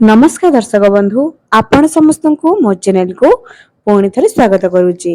नमस्कार दर्शक बंधु आपण समस्त को मो चैनल को पुणी थे स्वागत करुच्ची।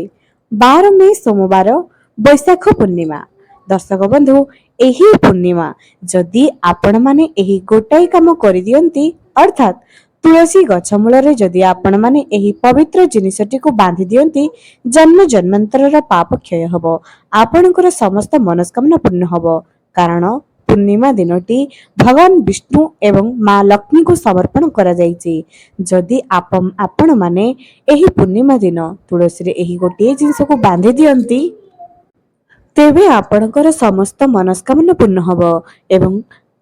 12 मई सोमवार बैशाख पूर्णिमा। दर्शक बंधु एही पूर्णिमा जदि आपण माने एही गोटाई काम कर दियंती अर्थात तुलसी गछ मूल जदि आपण माने एही पवित्र जिनिसटी को बांधी दियंती जन्म जन्मांतर पाप क्षय हब आपणकर समस्त मनस्कामना पूर्ण हब। कारण पूर्णिमा दिनटी भगवान विष्णु एवं माँ लक्ष्मी को समर्पण करा जायछि। जदि आपण माने एही पूर्णिमा दिन तुलसी रे एही गोटे जिंस को बांधी दियंती तेबे आपणकर समस्त मनस्कामना पूर्ण हब एवं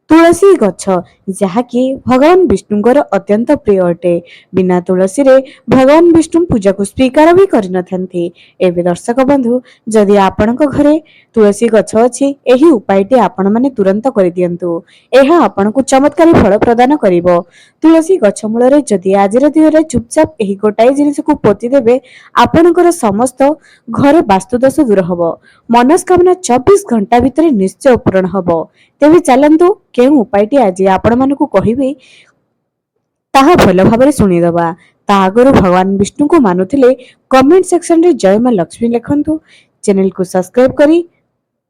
तुलसी गछ जहाँकि भगवान विष्णुଙ୍କର अत्यंत प्रिय अटे। बिना तुलसी रे भगवान विष्णु पूजा को स्वीकार भी करि नथांती। एबे दर्शक बंधु जदि आपणक घरे तुलसी गछ अछि एही उपायटी आपण माने तुरंत करि दियंतु। एहा आपणकु चमत्कारी फल प्रदान करिवो। तुलसी गछ मूल रे जदि आजिर दिन चुपचाप एही गोटाई जिनिस को पोति देबे आपणकर समस्त घर वास्तुदोष दूर हब मनस्कामना 24 घंटा भितर निश्चय पूर्ण हब। तेबे चलंतु केउ उपायटी आज आपण मानकु कहिबे ताहा भल भाबरे सुनिदबा। ता आगरु भगवान विष्णु को मानुथिले कमेंट सेक्शन रे जय मां लक्ष्मी लिखंतु। चैनल को सब्सक्राइब करी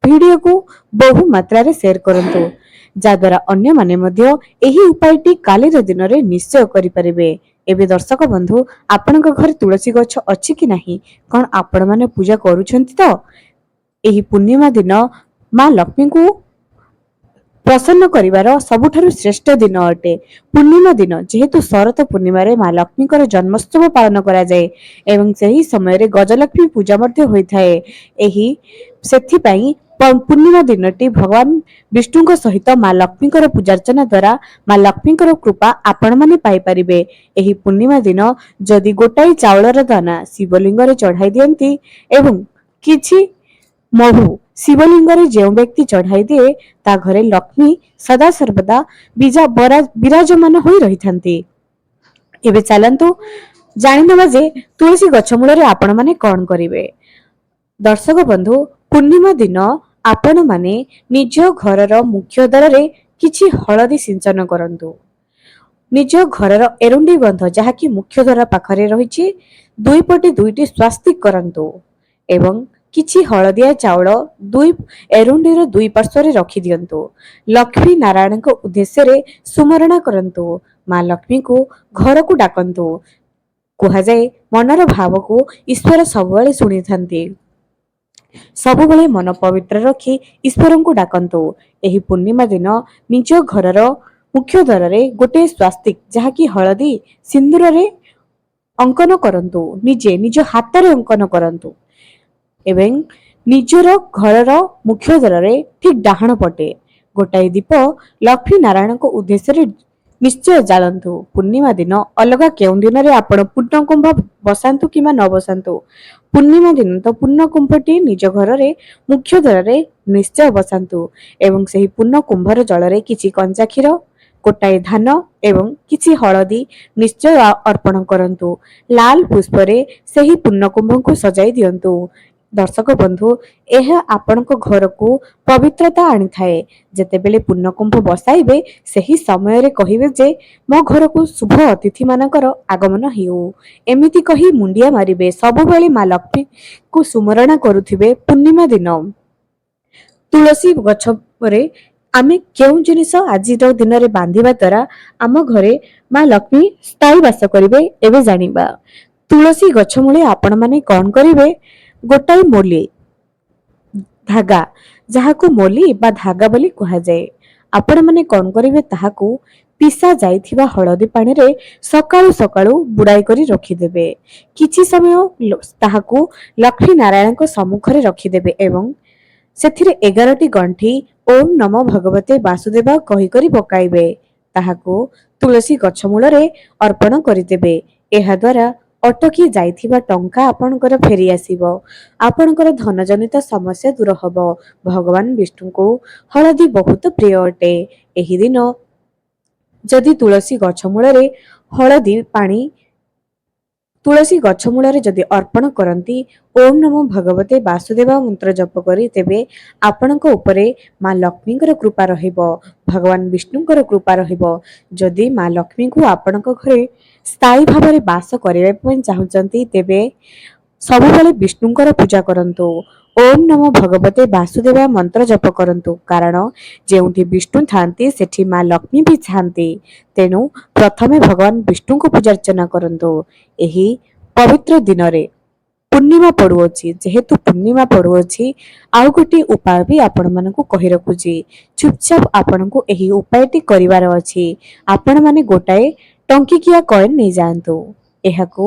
वीडियो को बहु मात्रा रे शेयर करंतु जाद्वारा अन्य माने मध्य एही उपायटी काली रे दिन रे निश्चय करि परिबे। एबे दर्शक बंधु आपनक घर तुलसी गछ अछि कि नाही कोन आपण माने पूजा करूछंती तो एही पूर्णिमा दिन मां लक्ष्मी को प्रसन्न करिवार सबुठारु श्रेष्ठ दिन अटे। पूर्णिमा दिन जेहेतु शरत पूर्णिमा रे मां लक्ष्मी जन्मोत्सव पालन करा जाए एवं सही समय रे गजलक्ष्मी पूजा मध्य होई थाए। एही सेथि पई पूर्णिमा दिनटी भगवान विष्णु सहित मां लक्ष्मी पूजार्चना द्वारा मां लक्ष्मी कृपा आपण माने पाई परिबे। एही पूर्णिमा दिन जदि गोटाई चावलर दाना शिवलिंग रे चढ़ाई दियंती एवं किछि महु शिवलिंग रे जो व्यक्ति चढ़ाई दिए ता घरे लक्ष्मी सदा सर्वदा विराजमान होई रही थांती। एबे चलंतु जानिदबा जे तुलसी गछ मूल रे आपण माने कोन करिवे। दर्शक बंधु पूर्णिमा दिन आपण माने निज घरर मुख्य द्वार रे किछि हळदी सिंचन करंतु। निज घरर एरुंडी बंध जहाँकि मुख्य द्वार पाखरे रहिछि दुई पटे दुईटी स्वास्तिक करंतु एवं किछि हळदिया चाउल दुई एरुंडीर दुई पार्श्व रखि दियंतु। लक्ष्मी नारायण को उद्देश्य रे सुमरणा करंतु। मां लक्ष्मी को घर को डाकंतु। कुहा जाए मनर भाव को ईश्वर सबुबले सुनि थांती। सबुबले मन पवित्र रखी ईश्वर को डाकंतु। एही पूर्णिमा दिन निज घरर मुख्य द्वार रे गोटे स्वास्तिक जहाँकि हळदी सिंदूर रे अंकन करंतु। निजे निज हाथ रे अंकन करंतु एवं निजर घरर मुख्य द्वार रे ठीक डाहाण पटे गोटाई दीप लक्ष्मी नारायण को उद्देश्य रे निश्चय जालंतु। पूर्णिमा दिन अलगा केउ दिन रे आपण पूर्ण कुंभ बसांतु किमा न बसांतु पूर्णिमा दिन तो पूर्ण कुंभटी निज घर रे मुख्य द्वार रे निश्चय बसांतु एवं सही पूर्ण कुंभर जल रे किछि कंचा क्षीर गोटाई धान एवं किछि हळदी निश्चय अर्पण करंतु। लाल पुष्प रे सही पूर्ण कुंभ को सजाई दियंतु। दर्शक बंधु यह आपणक घर को पवित्रता आनी थाए। जेतेबेले पूर्ण कुंभ बसाइबे सही समय रे कहिबे जे मो घर को शुभ अतिथि मानकर आगमन हेउ एमिति कही मुंडिया मारिबे। सबुबेले मां लक्ष्मी को सुमरणा करुथिबे। पूर्णिमा दिन तुलसी गछ रे आमे केउ जिनिस आजिर दिन रे बांधिबा द्वारा आम घरे मां लक्ष्मी स्थायी वास करिवे। एबे जानिबा तुलसी गछ मूले आपण माने कोन करिवे। गोटाई मोली धागा जहाकू मोली बा धागा बोली कहा जाए आपण माने कोन करिवे ताहाकू पिसा जाइथिबा हळदी पानी रे सकाळू सकाळू बुड़ाई करी रखि देबे। किछि समय ताहाकू लक्ष्मी नारायण को सम्मुख रे रखि देबे एवं सेथिरे 11टी गंठी ओम नमो भगवते वासुदेव कहि करी पकाइबे। ताहाकू तुलसी गछ मूल रे अर्पण करि देबे। एहा द्वारा अटकी जाइथिबा टंका आपणकर फेरी आसीबो। आपणकर धन जनित समस्या दूर हबो। भगवान विष्णु को हळदी बहुत प्रिय अटे। एही दिन जदि तुलसी गछ मूल रे हळदी पानी ତୁଳସୀ ଗଛ ମୂଳରେ ଯଦି ଅର୍ପଣ କରନ୍ତି ଓಂ ନମୋ ଭଗବତେ ବାସୁଦେବ ମନ୍ତ୍ର ଜପ କରି ତେବେ ଆପଣଙ୍କ ଉପରେ ମା ଲକ୍ଷ୍ମୀଙ୍କର କୃପା ରହିବ, ଭଗବାନ ବିଷ୍ଣୁଙ୍କର କୃପା ରହିବ। ଯଦି ମା ଲକ୍ଷ୍ମୀଙ୍କୁ ଆପଣଙ୍କ ଘରେ ସ୍ଥାୟୀ ଭାବରେ ବାସ କରିବା ପାଇଁ ଚାହୁଁଛନ୍ତି ତେବେ ସବୁବେଳେ ବିଷ୍ଣୁଙ୍କର ପୂଜା କରନ୍ତୁ। ଓಂ ନମୋ ଭଗବତେ ବାସୁଦେବ ମନ୍ତ୍ର ଜପ କରନ୍ତୁ, କାରଣ ଯେଉଁଠି ବିଷ୍ଣୁ ଥାନ୍ତି ସେଠି ମା ଲକ୍ଷ୍ମୀ ବି ଥାନ୍ତି। ତେଣୁ ପ୍ରଥମେ ଭଗବାନ ବିଷ୍ଣୁଙ୍କୁ ପୂଜାର୍ଚ୍ଚନା କରନ୍ତୁ। ଏହି ପବିତ୍ର ଦିନରେ ପୂର୍ଣ୍ଣିମା ପଡୁଅଛି, ଯେହେତୁ ପୂର୍ଣ୍ଣିମା ପଡୁଅଛି ଆଉ ଗୋଟିଏ ଉପାୟ ବି ଆପଣମାନଙ୍କୁ କହି ରଖୁଛି। ଚୁପଚାପ ଆପଣଙ୍କୁ ଏହି ଉପାୟଟି କରିବାର ଅଛି। ଆପଣମାନେ ଗୋଟାଏ ଟଙ୍କିକିଆ କଏନ ନେଇଯାଆନ୍ତୁ। ଏହାକୁ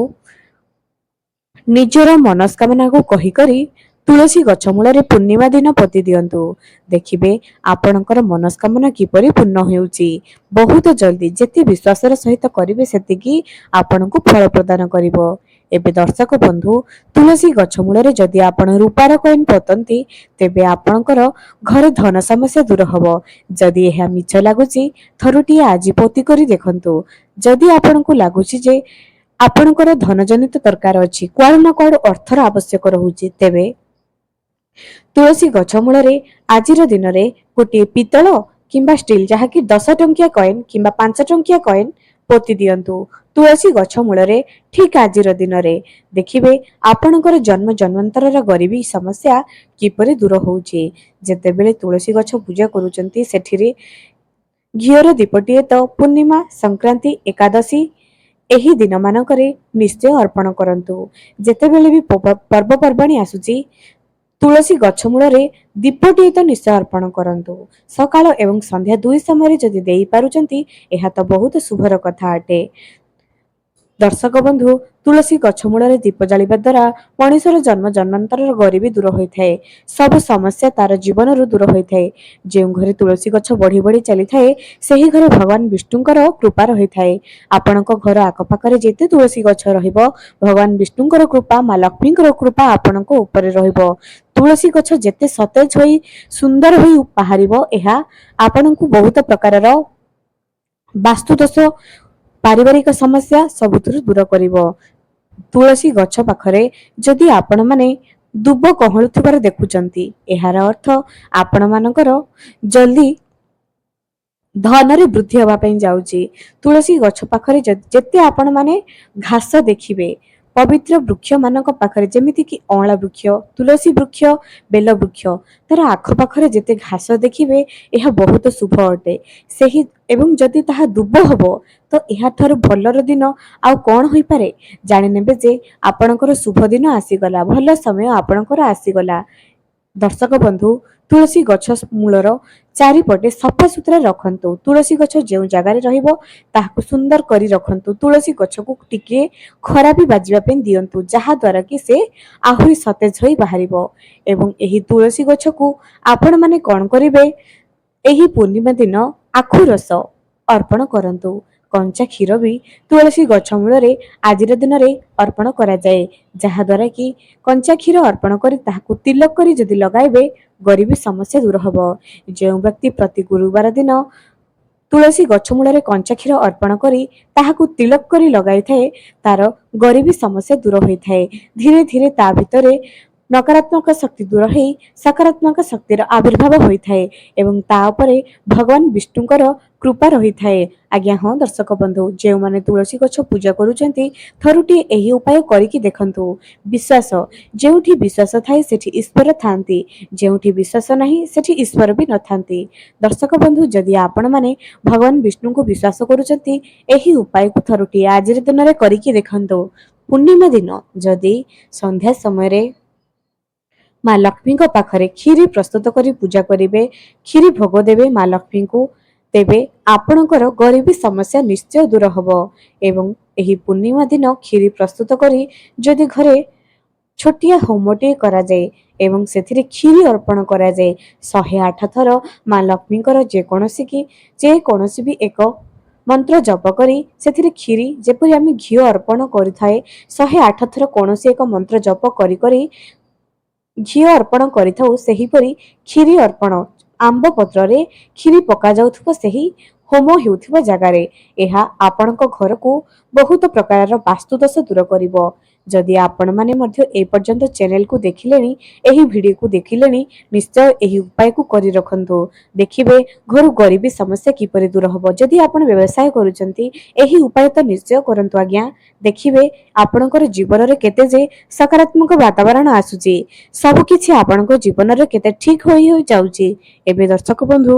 ନିଜର ମନସ୍କାମନାକୁ କହିକରି ତୁଳସୀ ଗଛ ମୂଳରେ ପୂର୍ଣ୍ଣିମା ଦିନ ପୋତି ଦିଅନ୍ତୁ। ଦେଖିବେ ଆପଣଙ୍କର ମନସ୍କାମନା କିପରି ପୂର୍ଣ୍ଣ ହେଉଛି। ବହୁତ ଜଲ୍ଦି, ଯେତେ ବିଶ୍ୱାସର ସହିତ କରିବେ ସେତିକି ଆପଣଙ୍କୁ ଫଳ ପ୍ରଦାନ କରିବ। ଏବେ ଦର୍ଶକ ବନ୍ଧୁ, ତୁଳସୀ ଗଛ ମୂଳରେ ଯଦି ଆପଣ ରୂପାର କଏନ ପୋତନ୍ତି ତେବେ ଆପଣଙ୍କର ଘରେ ଧନ ସମସ୍ୟା ଦୂର ହେବ। ଯଦି ଏହା ମିଛ ଲାଗୁଛି ଥରୁଟିଏ ଆଜି ପୋତି କରି ଦେଖନ୍ତୁ। ଯଦି ଆପଣଙ୍କୁ ଲାଗୁଛି ଯେ ଆପଣଙ୍କର ଧନଜନିତ ଦରକାର ଅଛି, କୁଆଡୁ ନା କୁଆଡୁ ଅର୍ଥର ଆବଶ୍ୟକ ରହୁଛି, ତେବେ ତୁଳସୀ ଗଛ ମୂଳରେ ଆଜିର ଦିନରେ ଗୋଟିଏ ପିତ୍ତଳ କିମ୍ବା ଷ୍ଟିଲ ଯାହାକି 10 ଟଙ୍କିଆ କଏନ କିମ୍ବା 5 ଟଙ୍କିଆ କଏନ ପୋତି ଦିଅନ୍ତୁ ତୁଳସୀ ଗଛ ମୂଳରେ। ଠିକ ଆଜିର ଦିନରେ ଦେଖିବେ ଆପଣଙ୍କର ଜନ୍ମ ଜନ୍ମାନ୍ତରର ଗରିବୀ ସମସ୍ୟା କିପରି ଦୂର ହେଉଛି। ଯେତେବେଳେ ତୁଳସୀ ଗଛ ପୂଜା କରୁଛନ୍ତି ସେଠିରେ ଘିଅର ଦୀପଟିଏ ତ ପୂର୍ଣ୍ଣିମା, ସଂକ୍ରାନ୍ତି, ଏକାଦଶୀ ଏହି ଦିନମାନଙ୍କରେ ନିଶ୍ଚୟ ଅର୍ପଣ କରନ୍ତୁ। ଯେତେବେଳେ ବି ପର୍ବପର୍ବାଣୀ ଆସୁଛି ତୁଳସୀ ଗଛ ମୂଳରେ ଦୀପଟିଏ ତ ନିଶ୍ଚୟ ଅର୍ପଣ କରନ୍ତୁ। ସକାଳ ଏବଂ ସନ୍ଧ୍ୟା ଦୁଇ ସମୟରେ ଯଦି ଦେଇପାରୁଛନ୍ତି ଏହା ତ ବହୁତ ଶୁଭର କଥା ଅଟେ। ଦର୍ଶକ ବନ୍ଧୁ, ତୁଳସୀ ଗଛ ମୂଳରେ ଦୀପ ଜାଳିବା ଦ୍ୱାରା ମଣିଷର ଜନ୍ମ ଜନ୍ମାନ୍ତରର ଗରିବୀ ଦୂର ହୋଇଥାଏ। ସବୁ ସମସ୍ୟା ତାର ଜୀବନରୁ ଦୂର ହୋଇଥାଏ। ଯେଉଁ ଘରେ ତୁଳସୀ ଗଛ ବଢି ବଢି ଚାଲିଥାଏ ସେହି ଘରେ ଭଗବାନ ବିଷ୍ଣୁଙ୍କର କୃପା ରହିଥାଏ। ଆପଣଙ୍କ ଘର ଆଖପାଖରେ ଯେତେ ତୁଳସୀ ଗଛ ରହିବ ଭଗବାନ ବିଷ୍ଣୁଙ୍କର କୃପା, ମା ଲକ୍ଷ୍ମୀଙ୍କର କୃପା ଆପଣଙ୍କ ଉପରେ ରହିବ। ତୁଳସୀ ଗଛ ଯେତେ ସତେଜ ହୋଇ ସୁନ୍ଦର ହୋଇ ବାହାରିବ ଏହା ଆପଣଙ୍କୁ ବହୁତ ପ୍ରକାରର ବାସ୍ତୁଦୋଷ, ପାରିବାରିକ ସମସ୍ୟା ସବୁଥିରୁ ଦୂର କରିବ। ତୁଳସୀ ଗଛ ପାଖରେ ଯଦି ଆପଣମାନେ ଦୁବ କହଳୁଥିବାର ଦେଖୁଛନ୍ତି ଏହାର ଅର୍ଥ ଆପଣମାନଙ୍କର ଜଲ୍ଦି ଧନରେ ବୃଦ୍ଧି ହେବା ପାଇଁ ଯାଉଛି। ତୁଳସୀ ଗଛ ପାଖରେ ଯେତେ ଆପଣମାନେ ଘାସ ଦେଖିବେ, ପବିତ୍ର ବୃକ୍ଷ ମାନଙ୍କ ପାଖରେ ଯେମିତିକି ଅଁଳା ବୃକ୍ଷ, ତୁଳସୀ ବୃକ୍ଷ, ବେଲ ବୃକ୍ଷ, ତାର ଆଖପାଖରେ ଯେତେ ଘାସ ଦେଖିବେ ଏହା ବହୁତ ଶୁଭ ଅଟେ। ସେହି ଏବଂ ଯଦି ତାହା ଦୁବ ହେବ ତ ଏହାଠାରୁ ଭଲର ଦିନ ଆଉ କଣ ହୋଇପାରେ। ଜାଣିନେବେ ଯେ ଆପଣଙ୍କର ଶୁଭ ଦିନ ଆସିଗଲା, ଭଲ ସମୟ ଆପଣଙ୍କର ଆସିଗଲା। ଦର୍ଶକ ବନ୍ଧୁ, ତୁଳସୀ ଗଛ ମୂଳର ଚାରିପଟେ ସଫାସୁତୁରା ରଖନ୍ତୁ। ତୁଳସୀ ଗଛ ଯେଉଁ ଜାଗାରେ ରହିବ ତାହାକୁ ସୁନ୍ଦର କରି ରଖନ୍ତୁ। ତୁଳସୀ ଗଛକୁ ଟିକେ ଖରା ବି ବାଜିବା ପାଇଁ ଦିଅନ୍ତୁ, ଯାହା ଦ୍ୱାରା କି ସେ ଆହୁରି ସତେଜ ହୋଇ ବାହାରିବ। ଏବଂ ଏହି ତୁଳସୀ ଗଛକୁ ଆପଣମାନେ କଣ କରିବେ, ଏହି ପୂର୍ଣ୍ଣିମା ଦିନ ଆଖୁ ରସ ଅର୍ପଣ କରନ୍ତୁ। କଞ୍ଚା କ୍ଷୀର ବି ତୁଳସୀ ଗଛ ମୂଳରେ ଆଜିର ଦିନରେ ଅର୍ପଣ କରାଯାଏ, ଯାହାଦ୍ୱାରା କି କଞ୍ଚା କ୍ଷୀର ଅର୍ପଣ କରି ତାହାକୁ ତିଲକ କରି ଯଦି ଲଗାଇବେ ଗରିବୀ ସମସ୍ୟା ଦୂର ହେବ। ଯେଉଁ ବ୍ୟକ୍ତି ପ୍ରତି ଗୁରୁବାର ଦିନ ତୁଳସୀ ଗଛ ମୂଳରେ କଞ୍ଚା କ୍ଷୀର ଅର୍ପଣ କରି ତାହାକୁ ତିଲକ କରି ଲଗାଇଥାଏ ତାର ଗରିବୀ ସମସ୍ୟା ଦୂର ହୋଇଥାଏ। ଧୀରେ ଧୀରେ ତା ଭିତରେ ନକାରାତ୍ମକ ଶକ୍ତି ଦୂର ହୋଇ ସକାରାତ୍ମକ ଶକ୍ତିର ଆବିର୍ଭାବ ହୋଇଥାଏ ଏବଂ ତା ଉପରେ ଭଗବାନ ବିଷ୍ଣୁଙ୍କର କୃପା ରହିଥାଏ। ଆଜ୍ଞା ହଁ ଦର୍ଶକ ବନ୍ଧୁ, ଯେଉଁମାନେ ତୁଳସୀ ଗଛ ପୂଜା କରୁଛନ୍ତି ଥରୁଟିଏ ଏହି ଉପାୟ କରିକି ଦେଖନ୍ତୁ। ବିଶ୍ୱାସ, ଯେଉଁଠି ବିଶ୍ୱାସ ଥାଏ ସେଠି ଈଶ୍ୱର ଥାନ୍ତି, ଯେଉଁଠି ବିଶ୍ୱାସ ନାହିଁ ସେଠି ଈଶ୍ୱର ବି ନଥାନ୍ତି। ଦର୍ଶକ ବନ୍ଧୁ, ଯଦି ଆପଣମାନେ ଭଗବାନ ବିଷ୍ଣୁଙ୍କୁ ବିଶ୍ୱାସ କରୁଛନ୍ତି ଏହି ଉପାୟକୁ ଥରୁଟିଏ ଆଜିର ଦିନରେ କରିକି ଦେଖନ୍ତୁ। ପୂର୍ଣ୍ଣିମା ଦିନ ଯଦି ସନ୍ଧ୍ୟା ସମୟରେ ମା ଲକ୍ଷ୍ମୀଙ୍କ ପାଖରେ କ୍ଷୀରି ପ୍ରସ୍ତୁତ କରି ପୂଜା କରିବେ, କ୍ଷୀରି ଭୋଗ ଦେବେ ମା ଲକ୍ଷ୍ମୀଙ୍କୁ, ତେବେ ଆପଣଙ୍କର ଗରିବୀ ସମସ୍ୟା ନିଶ୍ଚୟ ଦୂର ହେବ। ଏବଂ ଏହି ପୂର୍ଣ୍ଣିମା ଦିନ କ୍ଷୀରି ପ୍ରସ୍ତୁତ କରି ଯଦି ଘରେ ଛୋଟିଆ ହୋମଟିଏ କରାଯାଏ ଏବଂ ସେଥିରେ କ୍ଷୀରି ଅର୍ପଣ କରାଯାଏ 108 ଥର ମା ଲକ୍ଷ୍ମୀଙ୍କର ଯେକୌଣସି ବି ଏକ ମନ୍ତ୍ର ଜପ କରି ସେଥିରେ କ୍ଷୀରି, ଯେପରି ଆମେ ଘିଅ ଅର୍ପଣ କରିଥାଏ 108 ଥର କୌଣସି ଏକ ମନ୍ତ୍ର ଜପ କରି କରି ଘିଅ ଅର୍ପଣ କରିଥାଉ, ସେହିପରି କ୍ଷୀରି ଅର୍ପଣ, ଆମ୍ବ ପତ୍ରରେ କ୍ଷୀରି ପକାଯାଉଥିବ ସେହି ହୋମ ହେଉଥିବା ଜାଗାରେ। ଏହା ଆପଣଙ୍କ ଘରକୁ ବହୁତ ପ୍ରକାରର ବାସ୍ତୁଦୋଷ ଦୂର କରିବ। ଯଦି ଆପଣମାନେ ମଧ୍ୟ ଏପର୍ଯ୍ୟନ୍ତ ଚ୍ୟାନେଲକୁ ଦେଖିଲେଣି, ଏହି ଭିଡ଼ିଓକୁ ଦେଖିଲେଣି, ନିଶ୍ଚୟ ଏହି ଉପାୟକୁ କରି ରଖନ୍ତୁ। ଦେଖିବେ ଘରୁ ଗରିବୀ ସମସ୍ୟା କିପରି ଦୂର ହେବ। ଯଦି ଆପଣ ବ୍ୟବସାୟ କରୁଛନ୍ତି, ଏହି ଉପାୟ ତ ନିଶ୍ଚୟ କରନ୍ତୁ ଆଜ୍ଞା। ଦେଖିବେ ଆପଣଙ୍କର ଜୀବନରେ କେତେ ଯେ ସକାରାତ୍ମକ ବାତାବରଣ ଆସୁଛି, ସବୁକିଛି ଆପଣଙ୍କ ଜୀବନରେ କେତେ ଠିକ୍ ହୋଇ ଯାଉଛି। ଏବେ ଦର୍ଶକ ବନ୍ଧୁ,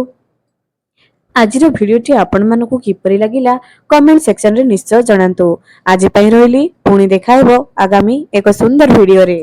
ଆଜିର ଭିଡ଼ିଓଟି ଆପଣମାନଙ୍କୁ କିପରି ଲାଗିଲା କମେଣ୍ଟ ସେକ୍ସନରେ ନିଶ୍ଚୟ ଜଣାନ୍ତୁ। ଆଜି ପାଇଁ ରହିଲି, ପୁଣି ଦେଖା ହେବ ଆଗାମୀ ଏକ ସୁନ୍ଦର ଭିଡ଼ିଓରେ।